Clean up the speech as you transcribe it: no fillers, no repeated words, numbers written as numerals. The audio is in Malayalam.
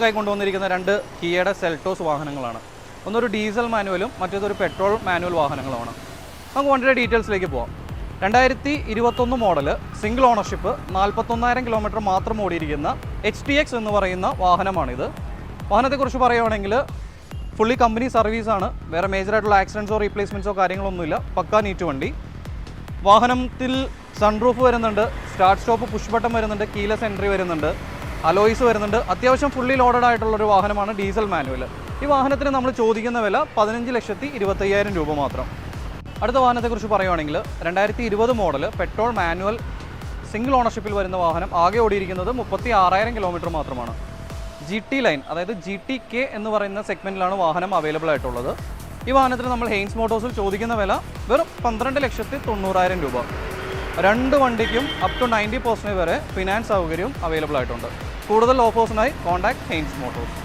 നിങ്ങൾക്കായി കൊണ്ടുവന്നിരിക്കുന്ന 2 കിയയുടെ സെൽട്ടോസ് വാഹനങ്ങളാണ്. ഒന്നൊരു ഡീസൽ മാനുവലും മറ്റേതൊരു പെട്രോൾ മാനുവൽ വാഹനങ്ങളുമാണ്. നമുക്ക് വണ്ടിയുടെ ഡീറ്റെയിൽസിലേക്ക് പോകാം. 2021 മോഡൽ സിംഗിൾ ഓണർഷിപ്പ് 41,000 കിലോമീറ്റർ മാത്രം ഓടിയിരിക്കുന്ന HTX എന്ന് പറയുന്ന വാഹനമാണിത്. വാഹനത്തെക്കുറിച്ച് പറയുകയാണെങ്കിൽ ഫുള്ളി കമ്പനി സർവീസാണ്. വേറെ മേജറായിട്ടുള്ള ആക്സിഡൻസോ റീപ്ലേസ്മെൻറ്റ്സോ കാര്യങ്ങളൊന്നുമില്ല. പക്കാ നീറ്റ് വണ്ടി. വാഹനത്തിൽ സൺറൂഫ് വരുന്നുണ്ട്, സ്റ്റാർട്ട് സ്റ്റോപ്പ് പുഷ് ബട്ടൺ വരുന്നുണ്ട്, കീലെസ് എൻട്രി വരുന്നുണ്ട്, അലോയ്സ് വരുന്നുണ്ട്. അത്യാവശ്യം ഫുള്ളി ലോഡഡ് ആയിട്ടുള്ളൊരു വാഹനമാണ് ഡീസൽ മാനുവൽ. ഈ വാഹനത്തിന് നമ്മൾ ചോദിക്കുന്ന വില 15,25,000 രൂപ മാത്രം. അടുത്ത വാഹനത്തെക്കുറിച്ച് പറയുകയാണെങ്കിൽ 2020 മോഡൽ പെട്രോൾ മാനുവൽ സിംഗിൾ ഓണർഷിപ്പിൽ വരുന്ന വാഹനം. ആകെ ഓടിയിരിക്കുന്നത് 36,000 കിലോമീറ്റർ മാത്രമാണ്. GT ലൈൻ, അതായത് GTK എന്ന് പറയുന്ന സെഗ്മെൻറ്റിലാണ് വാഹനം അവൈലബിൾ ആയിട്ടുള്ളത്. ഈ വാഹനത്തിന് നമ്മൾ ഹെയിൻസ് മോട്ടോഴ്സിൽ ചോദിക്കുന്ന വില വെറും 12,90,000 രൂപ. 2 വണ്ടിക്കും അപ് ടു 90% വരെ ഫിനാൻസ് സൗകര്യവും അവൈലബിൾ ആയിട്ടുണ്ട്. കൂടുതൽ ഓഫേഴ്സിനായി കോൺടാക്ട് ഹെയിൻസ് മോട്ടോഴ്സ്.